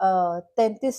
33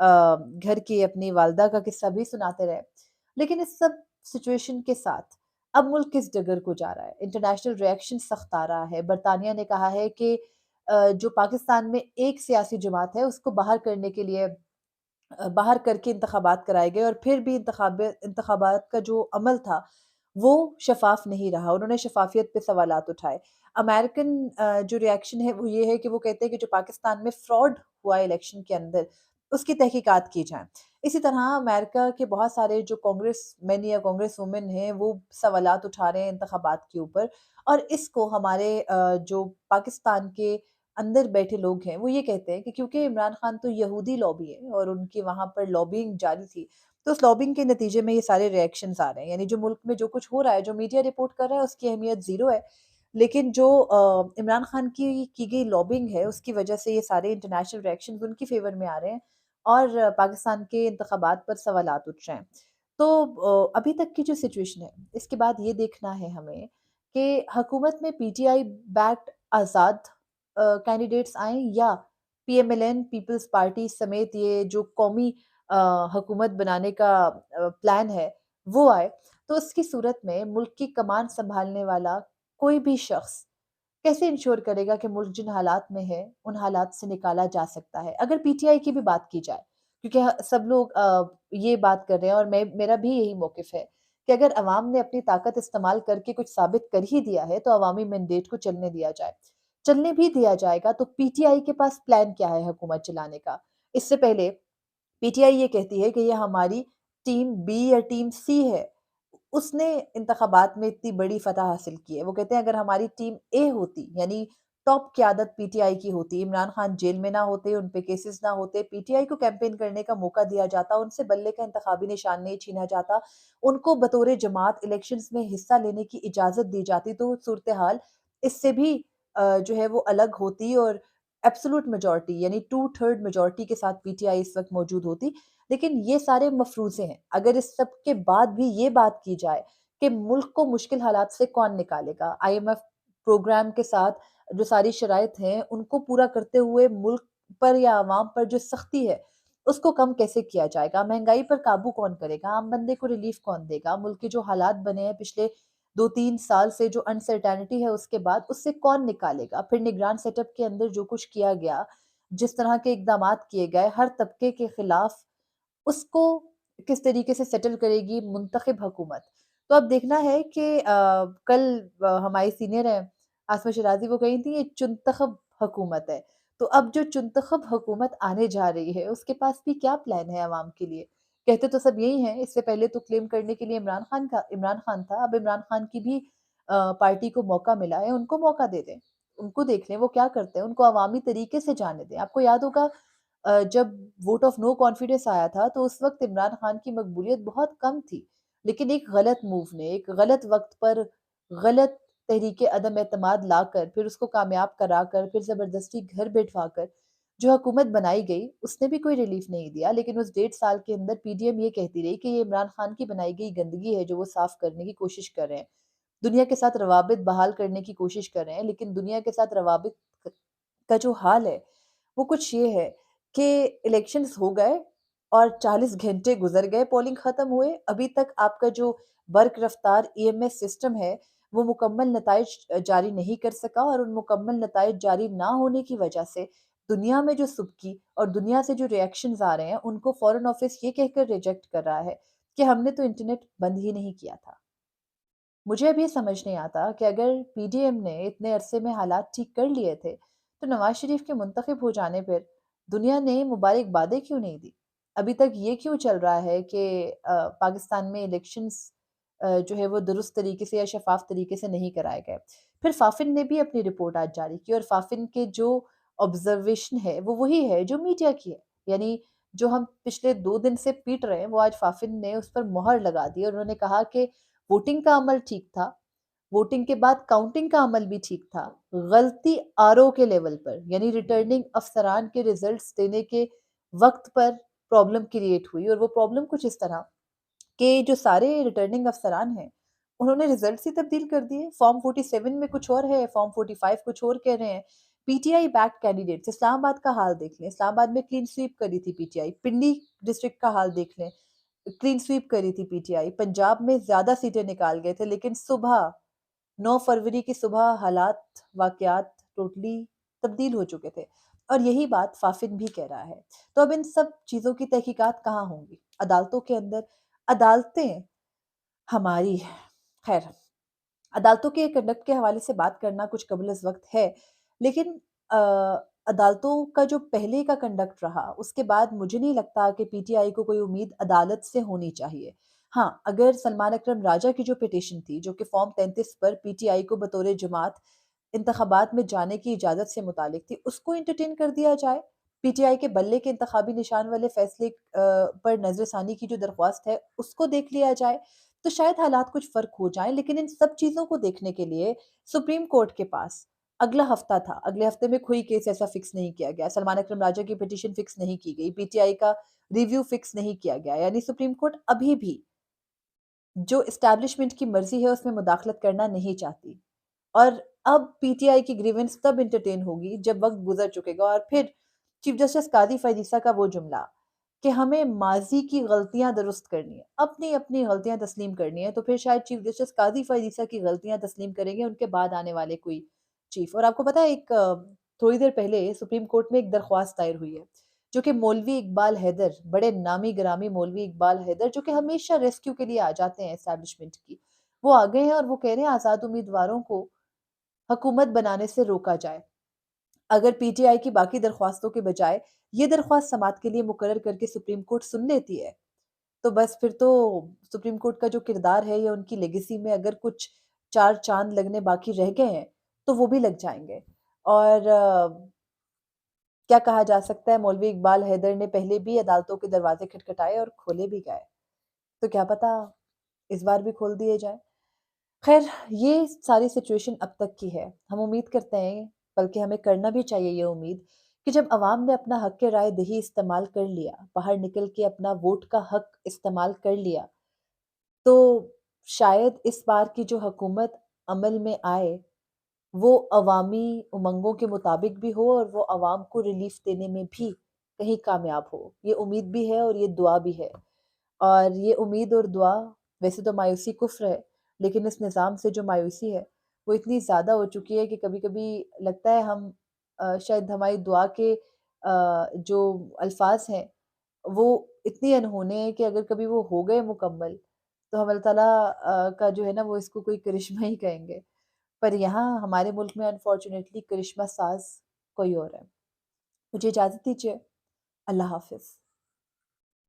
گھر کی اپنی والدہ کا قصہ بھی سناتے رہے. لیکن اس سب سچویشن کے ساتھ اب ملک کس ڈگر کو جا رہا ہے؟ انٹرنیشنل ریئیکشن سخت آ رہا ہے. برطانیہ نے کہا ہے کہ جو پاکستان میں ایک سیاسی جماعت ہے اس کو باہر کرنے کے لیے باہر کر کے انتخابات کرائے گئے، اور پھر بھی انتخابات کا جو عمل تھا وہ شفاف نہیں رہا. انہوں نے شفافیت پہ سوالات اٹھائے. امریکن جو ریئیکشن ہے وہ یہ ہے کہ وہ کہتے ہیں کہ جو پاکستان میں فراڈ ہوا ہے الیکشن کے اندر اس کی تحقیقات کی جائیں. اسی طرح امریکہ کے بہت سارے جو کانگریس مین یا کانگریس وومن ہیں وہ سوالات اٹھا رہے ہیں انتخابات کے اوپر، اور اس کو ہمارے جو پاکستان کے اندر بیٹھے لوگ ہیں وہ یہ کہتے ہیں کہ کیونکہ عمران خان تو یہودی لابی ہے اور ان کی وہاں پر لابینگ جاری تھی، تو اس لابنگ کے نتیجے میں یہ سارے ریئیکشنز آ رہے ہیں. یعنی جو ملک میں جو کچھ ہو رہا ہے، جو میڈیا رپورٹ کر رہا ہے اس کی اہمیت زیرو ہے، لیکن جو عمران خان کی گئی لابنگ ہے اس کی وجہ سے یہ سارے انٹرنیشنل ریئیکشنز ان کی فیور میں آ رہے ہیں اور پاکستان کے انتخابات پر سوالات اٹھ رہے ہیں. تو ابھی تک کی جو سچویشن ہے اس کے بعد یہ دیکھنا ہے ہمیں کہ حکومت میں پی ٹی آئی بیکڈ آزاد کینڈیڈیٹس آئیں یا P M L N Peoples Party سمیت یہ جو قومی حکومت بنانے کا پلان ہے وہ آئے. تو اس کی صورت میں ملک کی کمان سنبھالنے والا کوئی بھی شخص کیسے انشور کرے گا کہ ملک جن حالات میں ہے ان حالات سے نکالا جا سکتا ہے؟ اگر پی ٹی آئی کی بھی بات کی جائے، کیونکہ سب لوگ یہ بات کر رہے ہیں اور میرا بھی یہی موقف ہے کہ اگر عوام نے اپنی طاقت استعمال کر کے کچھ ثابت کر ہی دیا ہے تو عوامی مینڈیٹ کو چلنے دیا جائے. چلنے بھی دیا جائے گا تو پی ٹی آئی کے پاس پلان کیا ہے حکومت چلانے کا؟ اس سے پہلے پی ٹی آئی یہ کہتی ہے کہ یہ ہماری ٹیم بی یا ٹیم سی ہے. اس نے انتخابات میں اتنی بڑی فتح حاصل کی ہے. وہ کہتے ہیں اگر ہماری ٹیم اے ہوتی، یعنی ٹاپ قیادت پی ٹی آئی کی ہوتی، عمران خان جیل میں نہ ہوتے، ان پہ کیسز نہ ہوتے، پی ٹی آئی کو کیمپین کرنے کا موقع دیا جاتا، ان سے بلے کا انتخابی نشان نہیں چھینا جاتا، ان کو بطور جماعت الیکشنز میں حصہ لینے کی اجازت دی جاتی، تو صورتحال اس سے بھی جو ہے وہ الگ ہوتی اور ایبسولوٹ میجورٹی یعنی 2/3 میجورٹی کے ساتھ پی ٹی آئی اس وقت موجود ہوتی. لیکن یہ سارے مفروضے ہیں. اگر اس سب کے بعد بھی یہ بات کی جائے کہ ملک کو مشکل حالات سے کون نکالے گا، آئی ایم ایف پروگرام کے ساتھ جو ساری شرائط ہیں ان کو پورا کرتے ہوئے ملک پر یا عوام پر جو سختی ہے اس کو کم کیسے کیا جائے گا، مہنگائی پر قابو کون کرے گا، عام بندے کو ریلیف کون دے گا، ملک کے جو حالات بنے ہیں پچھلے 2-3 سال سے جو انسرٹینٹی ہے اس کے بعد اس سے کون نکالے گا، پھر نگران سیٹ اپ کے اندر جو کچھ کیا گیا، جس طرح کے اقدامات کیے گئے ہر طبقے کے خلاف، اس کو کس طریقے سے سیٹل کرے گی منتخب حکومت. تو اب دیکھنا ہے کہ کل ہماری سینئر ہیں آسما شرازی، وہ کہیں تھی یہ چنتخب حکومت ہے. تو اب جو چنتخب حکومت آنے جا رہی ہے اس کے پاس بھی کیا پلان ہے عوام کے لیے؟ کہتے تو سب یہی ہیں، اس سے پہلے تو کلیم کرنے کے لیے عمران خان تھا. اب عمران خان کی بھی پارٹی کو موقع ملا ہے، ان کو موقع دے دیں، ان کو دیکھ لیں وہ کیا کرتے ہیں، ان کو عوامی طریقے سے جانے دیں. آپ کو یاد ہوگا جب ووٹ آف نو کانفیڈنس آیا تھا تو اس وقت عمران خان کی مقبولیت بہت کم تھی، لیکن ایک غلط موو نے، ایک غلط وقت پر غلط تحریک عدم اعتماد لا کر پھر اس کو کامیاب کرا کر پھر زبردستی گھر بیٹھوا کر جو حکومت بنائی گئی اس نے بھی کوئی ریلیف نہیں دیا. لیکن اس 1.5 سال کے اندر پی ڈی ایم یہ کہتی رہی کہ یہ عمران خان کی بنائی گئی گندگی ہے جو وہ صاف کرنے کی کوشش کر رہے ہیں، دنیا کے ساتھ روابط بحال کرنے کی کوشش کر رہے ہیں. لیکن دنیا کے ساتھ روابط کا جو حال ہے وہ کچھ یہ ہے کہ الیکشنز ہو گئے اور 40 گھنٹے گزر گئے پولنگ ختم ہوئے، ابھی تک آپ کا جو برق رفتار ای ایم ایس سسٹم ہے وہ مکمل نتائج جاری نہیں کر سکا، اور ان مکمل نتائج جاری نہ ہونے کی وجہ سے دنیا میں جو سبکی اور دنیا سے جو ریئیکشنز آ رہے ہیں ان کو فورن آفس یہ کہہ کر ریجیکٹ کر رہا ہے کہ ہم نے تو انٹرنیٹ بند ہی نہیں کیا تھا. مجھے اب یہ سمجھ نہیں آتا کہ اگر پی ڈی ایم نے اتنے عرصے میں حالات ٹھیک کر لیے تھے تو نواز شریف کے منتخب ہو جانے پر دنیا نے مبارکبادیں کیوں نہیں دی؟ ابھی تک یہ کیوں چل رہا ہے کہ پاکستان میں الیکشنز جو ہے وہ درست طریقے سے یا شفاف طریقے سے نہیں کرائے گئے؟ پھر فافن نے بھی اپنی رپورٹ آج جاری کی، اور فافن کے جو آبزرویشن ہے وہ وہی ہے جو میڈیا کی ہے. یعنی جو ہم پچھلے 2 دن سے پیٹ رہے ہیں وہ آج فافن نے اس پر مہر لگا دی، اور انہوں نے کہا کہ ووٹنگ کا عمل ٹھیک تھا، ووٹنگ کے بعد کاؤنٹنگ کا عمل بھی ٹھیک تھا، غلطی آر او کے لیول پر یعنی ریٹرننگ افسران کے ریزلٹس دینے کے وقت پر پرابلم کریٹ ہوئی. اور وہ پرابلم کچھ اس طرح کہ جو سارے ریٹرننگ افسران ہیں انہوں نے ریزلٹس ہی تبدیل کر دیے. فارم 47 میں کچھ اور ہے، فارم 45 کچھ اور کہہ رہے ہیں. P T I back candidates, Islamabad کا حال دیکھ لیں، اسلام آباد میں کلین سویپ کری تھی پی ٹی آئی، پنڈی ڈسٹرکٹ کا حال دیکھ لیں، کلین سویپ کری تھی پی ٹی آئی، پنجاب میں زیادہ سیٹیں نکال گئے تھے، لیکن صبح 9 فروری کی صبح حالات واقعات ٹوٹلی تبدیل ہو چکے تھے، اور یہی بات فافن بھی کہہ رہا ہے۔ تو اب ان سب چیزوں کی تحقیقات کہاں ہوں گی؟ عدالتوں کے اندر۔ عدالتیں ہماری، خیر، عدالتوں کے کنڈکٹ کے حوالے سے بات کرنا کچھ قبل از وقت ہے، لیکن عدالتوں کا جو پہلے کا کنڈکٹ رہا، اس کے بعد مجھے نہیں لگتا کہ پی ٹی آئی کو کوئی امید عدالت سے ہونی چاہیے۔ ہاں، اگر سلمان اکرم راجہ کی جو پٹیشن تھی، جو کہ فارم 33 پر پی ٹی آئی کو بطور جماعت انتخابات میں جانے کی اجازت سے متعلق تھی، اس کو انٹرٹین کر دیا جائے، پی ٹی آئی کے بلے کے انتخابی نشان والے فیصلے پر نظر ثانی کی جو درخواست ہے اس کو دیکھ لیا جائے، تو شاید حالات کچھ فرق ہو جائیں۔ لیکن ان سب چیزوں کو دیکھنے کے لیے سپریم کورٹ کے پاس اگلا ہفتہ تھا، اگلے ہفتے میں کوئی کیس ایسا فکس نہیں کیا گیا، سلمان اکرم راجہ کی پٹیشن فکس نہیں کی گئی، پی ٹی آئی کا ریویو فکس نہیں کیا گیا، یعنی سپریم کورٹ ابھی بھی جو اسٹیبلشمنٹ کی مرضی ہے اس میں مداخلت کرنا نہیں چاہتی، اور اب پی ٹی آئی کی گریونس تب انٹرٹین ہوگی جب وقت گزر چکے گا، اور پھر چیف جسٹس قاضی فیضیسہ کا وہ جملہ کہ ہمیں ماضی کی غلطیاں درست کرنی ہے، اپنی اپنی غلطیاں تسلیم کرنی ہے، تو پھر شاید چیف جسٹس قاضی فیضیسہ کی غلطیاں تسلیم کریں گے ان کے بعد آنے والے کوئی چیف۔ اور آپ کو پتا ہے، ایک تھوڑی دیر پہلے سپریم کورٹ میں ایک درخواست دائر ہوئی ہے، جو کہ مولوی اقبال حیدر، بڑے نامی گرامی مولوی اقبال حیدر، جو کہ ہمیشہ ریسکیو کے لیے آ جاتے ہیں اسٹیبلشمنٹ کی، وہ آ گئے ہیں اور وہ کہہ رہے ہیں آزاد امیدواروں کو حکومت بنانے سے روکا جائے۔ اگر پی ٹی آئی کی باقی درخواستوں کے بجائے یہ درخواست سماعت کے لیے مقرر کر کے سپریم کورٹ سن لیتی ہے، تو بس پھر تو سپریم کورٹ کا جو کردار ہے یا ان کی لیگیسی میں اگر کچھ چار چاند لگنے باقی رہ گئے ہیں تو وہ بھی لگ جائیں گے۔ اور کیا کہا جا سکتا ہے، مولوی اقبال حیدر نے پہلے بھی عدالتوں کے دروازے کھٹکھٹائے اور کھولے بھی گئے، تو کیا پتا اس بار بھی کھول دیے جائیں۔ خیر، یہ ساری سچویشن اب تک کی ہے۔ ہم امید کرتے ہیں، بلکہ ہمیں کرنا بھی چاہیے یہ امید، کہ جب عوام نے اپنا حق رائے دہی استعمال کر لیا، باہر نکل کے اپنا ووٹ کا حق استعمال کر لیا، تو شاید اس بار کی جو حکومت عمل میں آئے وہ عوامی امنگوں کے مطابق بھی ہو، اور وہ عوام کو ریلیف دینے میں بھی کہیں کامیاب ہو۔ یہ امید بھی ہے اور یہ دعا بھی ہے، اور یہ امید اور دعا، ویسے تو مایوسی کفر ہے، لیکن اس نظام سے جو مایوسی ہے وہ اتنی زیادہ ہو چکی ہے کہ کبھی کبھی لگتا ہے ہم شاید ہماری دعا کے جو الفاظ ہیں وہ اتنی انہونے ہیں کہ اگر کبھی وہ ہو گئے مکمل تو ہم اللہ تعالیٰ کا جو ہے نا وہ اس کو کوئی کرشمہ ہی کہیں گے، پر یہاں ہمارے ملک میں انفارچونیٹلی کرشمہ ساز کوئی اور ہے۔ مجھے اجازت دیجیے، اللہ حافظ۔